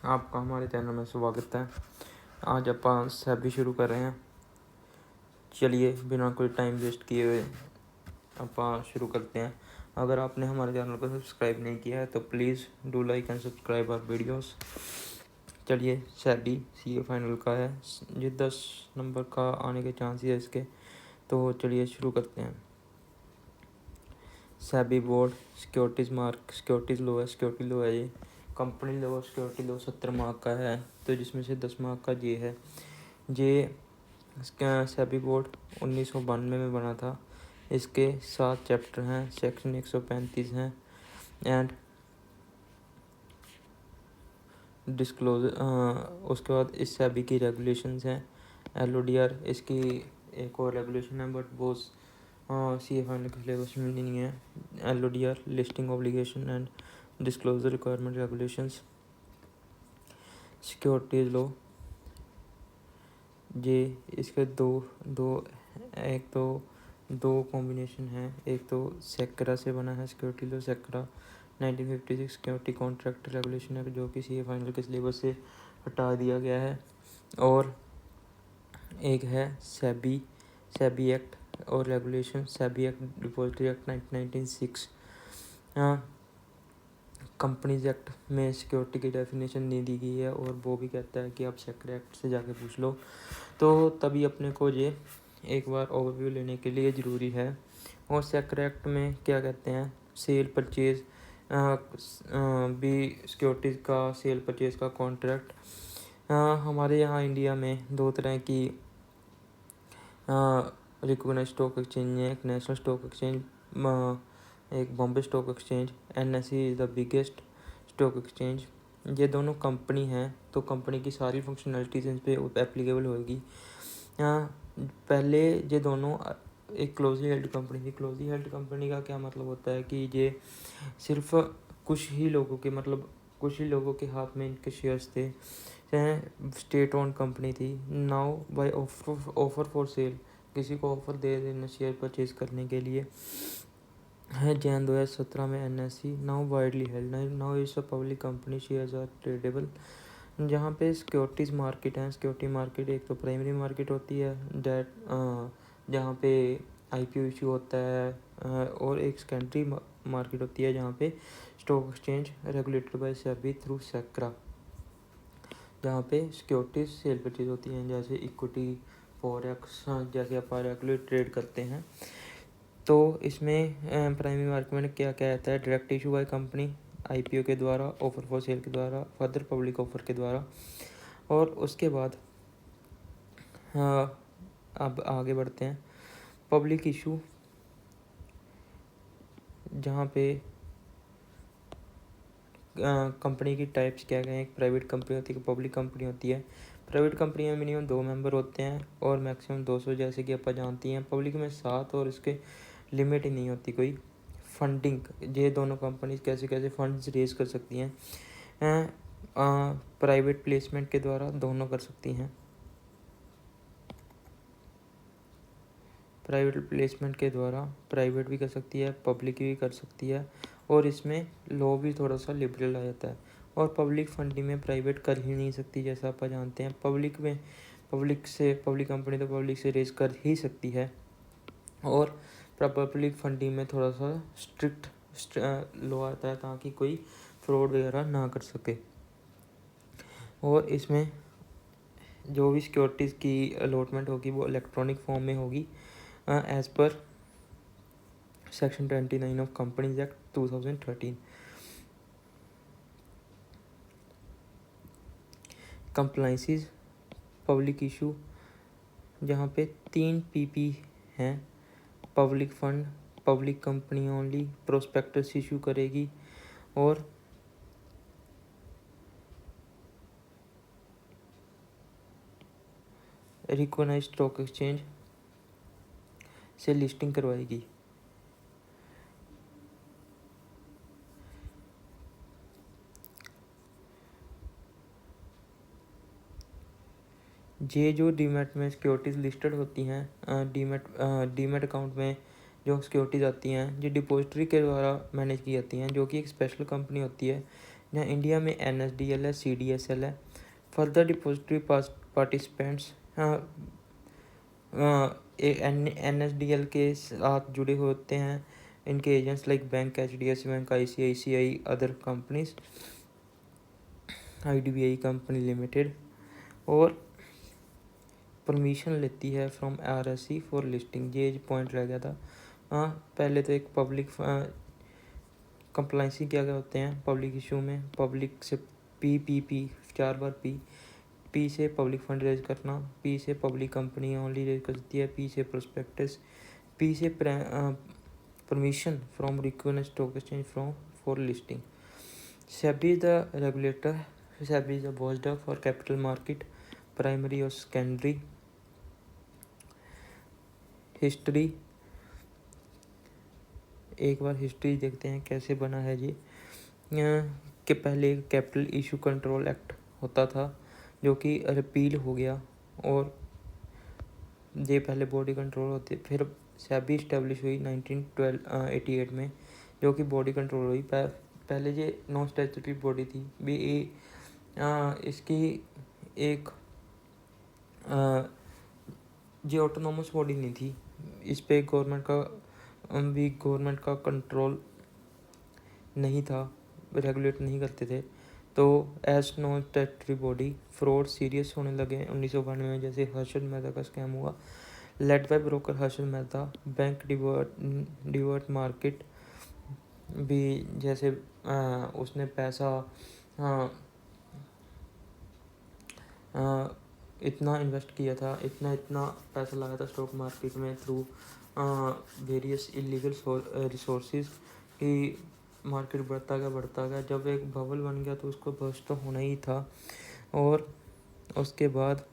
आपका हमारे चैनल में स्वागत है। आज अपन सभी शुरू कर रहे हैं। चलिए बिना कोई टाइम वेस्ट किए हुए अपन शुरू करते हैं। अगर आपने हमारे चैनल को सब्सक्राइब नहीं किया है तो please do like and subscribe our videos. चलिए सेबी सीए फाइनल का है, ये 10 नंबर का आने के चांस है इसके। तो चलिए शुरू करते हैं। सेबी बोर्ड सिक्योरिटीज़ सिक्योरिटी लो है ये। कंपनी लो सिक्योरिटी लो 70 मार्क का है, तो जिसमें से 10 मार्क का ये है। ये सेबी बोर्ड 1992 में बना था। इसके 7 चैप्टर हैं, सेक्शन 135 हैं एंड डिस्क्लोजर। उसके बाद इस सेबी की रेगुलेशंस हैं। LODR इसकी एक और रेगुलेशन है, बट वो सी एफ के सिलेबस में नहीं है। LODR listing obligation and disclosure requirement regulations. Securities law ये इसके दो कॉम्बिनेशन है। एक तो सेक्रा से बना है सिक्योरिटी लो, सेक्रा 1956 सिक्योरिटी कॉन्ट्रैक्ट रेगुलेशन है, जो कि सीए फाइनल के सिलेबस से हटा दिया गया है। और एक है सेबी एक्ट और regulation, SEBI act depository act 1996। Companies act में सिक्योरिटी की डेफिनेशन नहीं दी गई है, और वो भी कहता है कि आप सेक्रा एक्ट से जाके पूछ लो। तो तभी अपने को ये एक बार ओवरव्यू लेने के लिए ज़रूरी है। और सेक्रा एक्ट में क्या कहते हैं, सेल परचेज भी सिक्योरिटीज़ का सेल परचेज का कॉन्ट्रैक्ट। हमारे यहाँ इंडिया में दो तरह की रिकॉग्नाइज्ड स्टॉक एक्सचेंज है। एक नेशनल स्टॉक एक्सचेंज, एक Bombay stock exchange. NSE is the biggest stock exchange. ये दोनों कंपनी हैं, तो कंपनी की सारी फंक्शनलिटीज़ इन पर एप्लीकेबल होगी। पहले ये दोनों एक क्लोजली हेल्ड कंपनी थी। क्लोजली हेल्ड कंपनी का क्या मतलब होता है कि ये सिर्फ कुछ ही लोगों के हाथ में इनके शेयर्स थे। स्टेट ओन कंपनी थी। Now by offer for sale, किसी को ऑफर दे देना शेयर परचेज करने के लिए है। जैन 2017 में NSE now widely held, now is a public company, shares are tradable. जहाँ पे सिक्योरिटीज़ मार्केट है, सिक्योरिटी मार्केट एक तो प्राइमरी मार्केट होती है डेट जहाँ पे IPO इशू होता है, और एक सेकेंडरी मार्केट होती है जहाँ पे stock exchange regulated by SEBI through SCRA, जहाँ पे सिक्योरिटीज सेल परचेज होती हैं, जैसे इक्विटी फॉरेक्स, जैसे आप रेगुलर ट्रेड करते हैं। तो इसमें प्राइमरी मार्केट में क्या क्या आता है, direct issue by company IPO के द्वारा, ऑफर फॉर सेल के द्वारा, फर्दर पब्लिक ऑफर के द्वारा। और उसके बाद अब आगे बढ़ते हैं। पब्लिक इशू, जहाँ पे कंपनी की टाइप्स क्या गए, एक प्राइवेट कंपनी होती है, पब्लिक कंपनी होती है। प्राइवेट कंपनी में मिनिमम 2 मेंबर होते हैं और मैक्सिमम 200, जैसे कि आप जानती हैं। पब्लिक में 7 और इसके लिमिट ही नहीं होती कोई। फंडिंग, ये दोनों कंपनीज कैसे कैसे फंड्स रेज कर सकती हैं, प्राइवेट प्लेसमेंट के द्वारा दोनों कर सकती हैं। प्राइवेट प्लेसमेंट के द्वारा प्राइवेट भी कर सकती है, पब्लिक भी कर सकती है, और इसमें लॉ भी थोड़ा सा लिबरल आ जाता है। और पब्लिक फंडिंग में प्राइवेट कर ही नहीं सकती, जैसा आप जानते हैं। पब्लिक कंपनी तो पब्लिक से रेज कर ही सकती है। और पब्लिक फंडिंग में थोड़ा सा स्ट्रिक्ट लॉ आता है, ताकि कोई फ्रॉड वगैरह ना कर सके। और इसमें जो भी सिक्योरिटीज़ की अलॉटमेंट होगी वो इलेक्ट्रॉनिक फॉर्म में होगी, as per section 29 of companies act 2013। Compliances, public issue, जहाँ पे 3 PP हैं। Public fund, public company only prospectus issue करेगी, और रिकॉग्नाइज्ड स्टॉक एक्सचेंज से लिस्टिंग करवाएगी। ये जो डीमैट में सिक्योरिटीज़ लिस्टेड होती हैं, डीमैट अकाउंट में जो सिक्योरिटीज़ आती हैं, ये डिपॉजिटरी के द्वारा मैनेज की जाती हैं, जो कि एक स्पेशल कंपनी होती है यहाँ इंडिया में NSDL है, CDSL है। फर्दर डिपॉजिटरी पार्टिसिपेंट्स NSDL के साथ जुड़े होते हैं इनके agents like bank, HDFC bank, ICICI, other companies, IDBI company limited, और परमिशन लेती है फ्रॉम RSE फॉर लिस्टिंग। ये पॉइंट रह गया था। पहले तो एक पब्लिक कंप्लाइंसी क्या क्या होते हैं पब्लिक इशू में, पब्लिक से PPP 4 बार P से पब्लिक फंड रेज करना, P से पब्लिक कंपनी ओनली रेज करती है, P से प्रोस्पेक्टस, P से permission from recognised stock exchange from for listing. SEBI is the regulator. SEBI is the watchdog for capital market, primary और secondary. History, एक बार history देखते हैं कैसे बना है ये। कि पहले कैपिटल इशू कंट्रोल एक्ट होता था जो कि रिपील हो गया, और ये पहले बॉडी कंट्रोल होते, फिर सेबी इस्टेब्लिश हुई 1988 में, जो कि बॉडी कंट्रोल हुई। पहले ये नॉन स्टैट्यूटरी बॉडी थी भी। इसकी एक ये ऑटोनोमस बॉडी नहीं थी, इस पे गवर्नमेंट का कंट्रोल नहीं था, रेगुलेट नहीं करते थे। तो as non statutory body fraud serious होने लगे 1992 में, जैसे हर्षद मेहता का स्कैम हुआ, led by broker Harshad Mehta. Bank divert market भी, जैसे उसने पैसा इतना इन्वेस्ट किया था, इतना पैसा लगाया था स्टॉक मार्केट में थ्रू वेरियस इलीगल रिसोर्सेज कि मार्केट बढ़ता गया। जब एक बबल बन गया तो उसको बस्ट तो होना ही था। और उसके बाद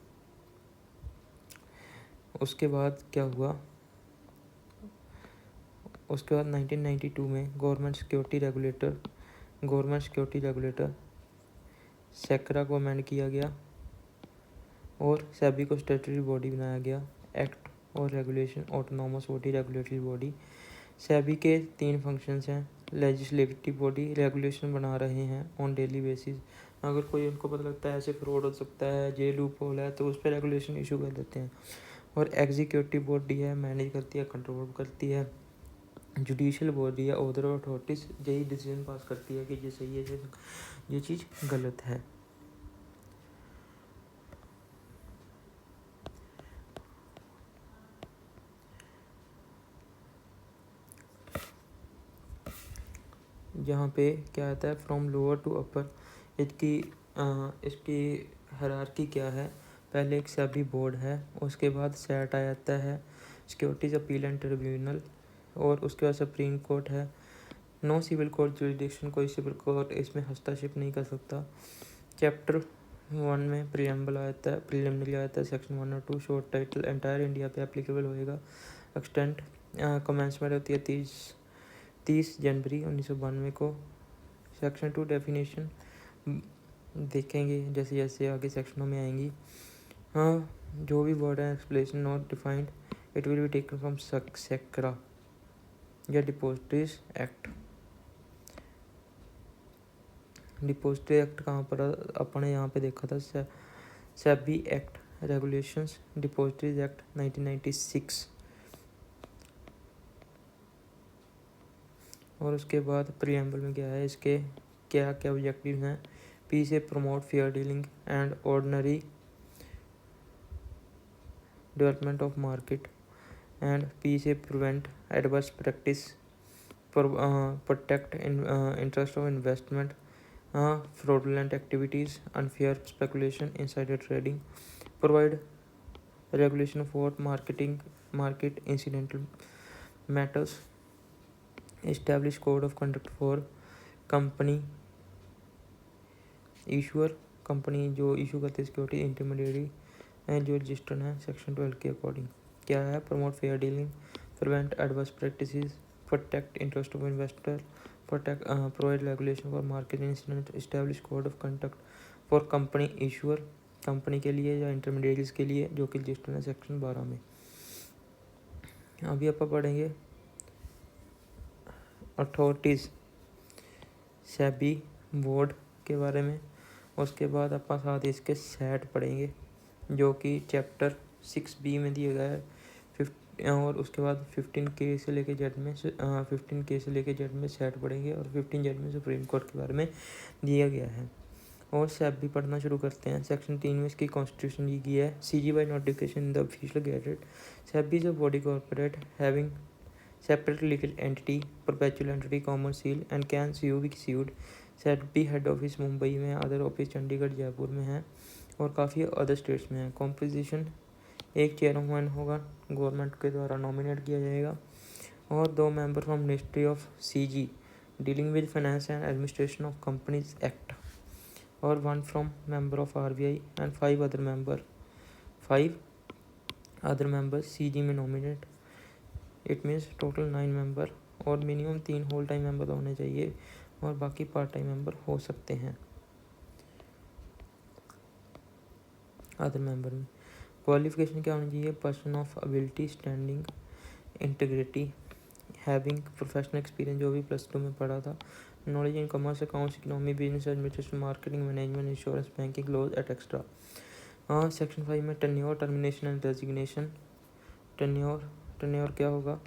क्या हुआ, उसके बाद 1992 में गवर्नमेंट सिक्योरिटी रेगुलेटर सेक्रा को अमेंड किया गया और सेबी को स्टैट्यूटरी बॉडी बनाया गया। एक्ट और regulation autonomous body, regulatory body. SEBI के 3 फंक्शंस हैं। लेजिस्लेटिव बॉडी, रेगुलेशन बना रहे हैं ऑन डेली बेसिस। अगर कोई उनको पता लगता है ऐसे फ्रॉड हो सकता है, ये लूप होल है, तो उस पर रेगुलेशन इशू कर देते हैं। और एग्जीक्यूटिव बॉडी है, मैनेज करती है, कंट्रोल करती है। जुडिशियल बॉडी है, ऑर्डर अथॉरिटीज यही डिसीजन पास करती है कि ये सही है, ये चीज़ गलत है। यहाँ पे क्या आता है, फ्रॉम लोअर टू अपर। इसकी हायरार्की क्या है, पहले एक सेबी बोर्ड है, उसके बाद सेट आ जाता है, सिक्योरिटीज अपील एंड ट्रिब्यूनल, और उसके बाद सुप्रीम कोर्ट है। नो सिविल कोर्ट जुरिडिक्शन, कोई सिविल कोर्ट इसमें हस्तक्षेप नहीं कर सकता। चैप्टर 1 में प्रीएम्बल आ जाता है, प्रीलिमिनरी आ जाता है, सेक्शन 1 और 2। शॉर्ट टाइटल एंटायर इंडिया पे एप्लीकेबल होएगा। एक्सटेंट कमेंसमेंट होती है 30 जनवरी 1992 को। सेक्शन 2 डेफिनेशन देखेंगे जैसे जैसे आगे सेक्शनों में आएंगी। जो भी वर्ड है explanation not defined, it will be taken from SCRA या डिपॉजिटरीज एक्ट। डिपॉजिटरी एक्ट कहाँ पर अपने यहाँ पे देखा था, SEBI act regulations, depositories act 1996। और उसके बाद प्रीएम्बल में क्या है, इसके क्या क्या ऑब्जेक्टिव हैं। पी से promote fair dealing and ordinary development of market, and पी से prevent adverse practice, protect interest of investment, fraudulent activities, unfair speculation, insider trading, provide regulation for market incidental matters, establish code of conduct for company issuer, company जो issue करते हैं security, intermediary and जो registered है section 12 के according. क्या है, promote fair dealing, prevent adverse practices, protect interest of investor, provide regulation for market incident, establish code of conduct for company issuer, company के लिए या इंटरमीडिएटरीज के लिए जो कि रजिस्टर्ड है सेक्शन 12 में। अभी आप पढ़ेंगे अथॉरिटीज़, सेबी बोर्ड, के बारे में। उसके बाद अपन साथ इसके सेट पढ़ेंगे जो कि चैप्टर 6B में दिया गया है। और उसके बाद 15K से लेके जेड में 15K से लेके जेड में सेट पढ़ेंगे और 15 जेड में सुप्रीम कोर्ट के बारे में दिया गया है। और सेट भी पढ़ना शुरू करते हैं। सेक्शन 3 में इसकी कॉन्स्टिट्यूशन दी गई है। CG by notification in the official gazette. SEBI is a body corporate having separate legal entity, perpetual entity, common seal and can sue be sued। SEBI head office Mumbai में, अदर ऑफिस चंडीगढ़ जयपुर में है और काफ़ी other states में है। Composition एक chairman होगा, government के द्वारा नॉमिनेट किया जाएगा, और 2 member from ministry of CG dealing with finance and administration of companies act, और 1 from member of RBI and 5 other members CG में nominate. It means total 9 member, और मिनिमम 3 होल टाइम मेंबर होने चाहिए और बाकी पार्ट टाइम मेंबर हो सकते हैं। अदर मेंबर में क्वालिफिकेशन क्या होनी चाहिए? Person of ability, standing, integrity, having professional experience जो भी +2 में पढ़ा था, knowledge in commerce, accounts, economy, business administration, marketing, management, insurance, banking, laws et extra. Section 5 में tenure, termination and resignation. Tenure क्या होगा?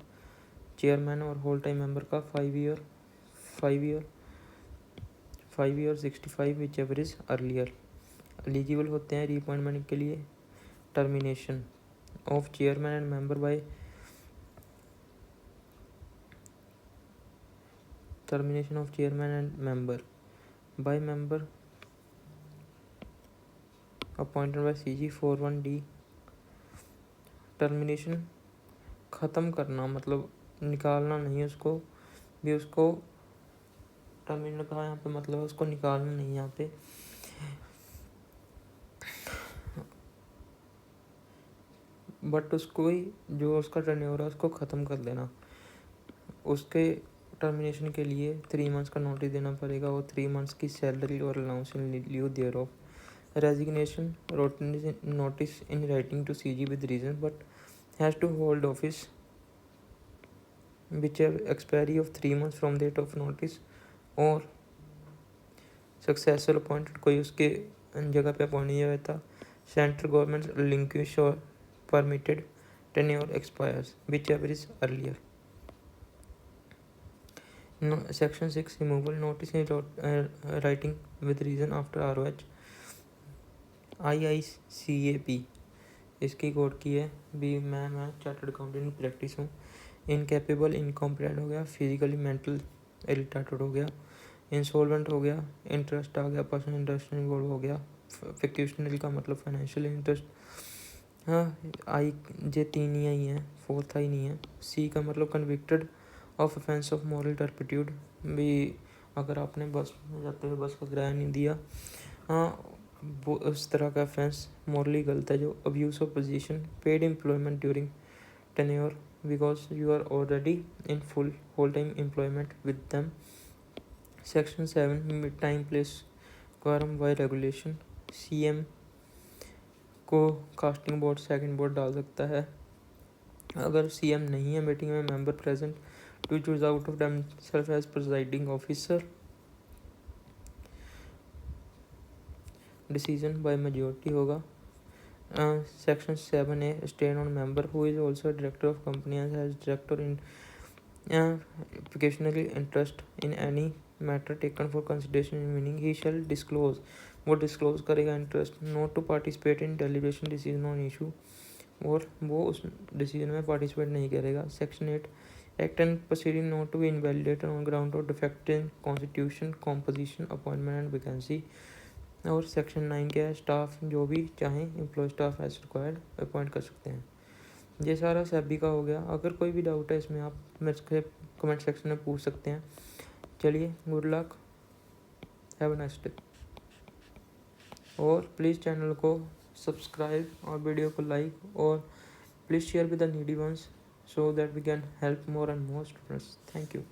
चेयरमैन और होल टाइम मेंबर का 5 year 65 whichever is earlier. Eligible होते हैं रीअपॉइंटमेंट के लिए। Termination of chairman and member by member appointed by CG 41D। Termination ख़त्म करना, मतलब निकालना नहीं है उसको भी, उसको टर्मिनेशन कहा यहाँ पे मतलब उसको निकालना नहीं यहाँ पे, बट उसको ही जो उसका टेन्योर है उसको ख़त्म कर देना। उसके टर्मिनेशन के लिए 3 मंथ्स का नोटिस देना पड़ेगा और 3 मंथ्स की सैलरी और allowance in lieu thereof. Resignation notice in writing to CG with reason but has to hold office which expiry of 3 months from date of notice, और successor appointed कोई उसके जगह पे अपॉइंट नहीं हुआ था। सेंट्रल गवर्नमेंट रिलिंक्विश और permitted tenure expires whichever is earlier. Section 6 removal notice in writing with reason after ROH। IICAP इसकी कोड की है भी। मैं चार्टर्ड अकाउंटेंट प्रैक्टिस हूँ। इनकेपेबल, इनकॉम्पिटेंट हो गया, फिजिकली मेंटल रिटार्टेड हो गया, इंसॉल्वेंट हो गया, इंटरेस्ट आ गया, पर्सनल इंटरेस्ट इन्वॉल्व हो गया, फिक्शनल का मतलब फाइनेंशियल इंटरेस्ट। हाँ, आई जे 3 ही आई हैं, 4th आई नहीं है। C का मतलब convicted of offence of moral turpitude भी, अगर आपने बस में जाते हुए बस का किराया नहीं दिया, हाँ वो उस तरह का ऑफेंस मॉरली गलत है। जो abuse of position, paid employment during tenure because you are already in full whole time employment with them. Section 7 time, place, quorum by regulation. CM को कास्टिंग बोर्ड, सेकंड बोर्ड डाल सकता है। अगर CM नहीं है मीटिंग में, member present to choose out of themselves as presiding officer. Decision by majority होगा। Section 7A stain on member who is also director of company as director in occasionally interest in any matter taken for consideration in meaning he shall disclose। वो disclose करेगा interest. Not to participate in deliberation decision on issue, और वो उस decision में participate नहीं करेगा। Section 8 act and proceeding not to be invalidated on ground of defect in constitution, composition, appointment and vacancy. और section 9 क्या है? स्टाफ जो भी चाहें employ staff as required appoint कर सकते हैं। ये सारा SEBI का हो गया। अगर कोई भी डाउट है इसमें आप मेरे से कमेंट सेक्शन में पूछ सकते हैं। चलिए, good luck, have a nice day. और प्लीज़ चैनल को सब्सक्राइब और वीडियो को लाइक, और please share with the needy ones so that we can help more and more students. Thank you.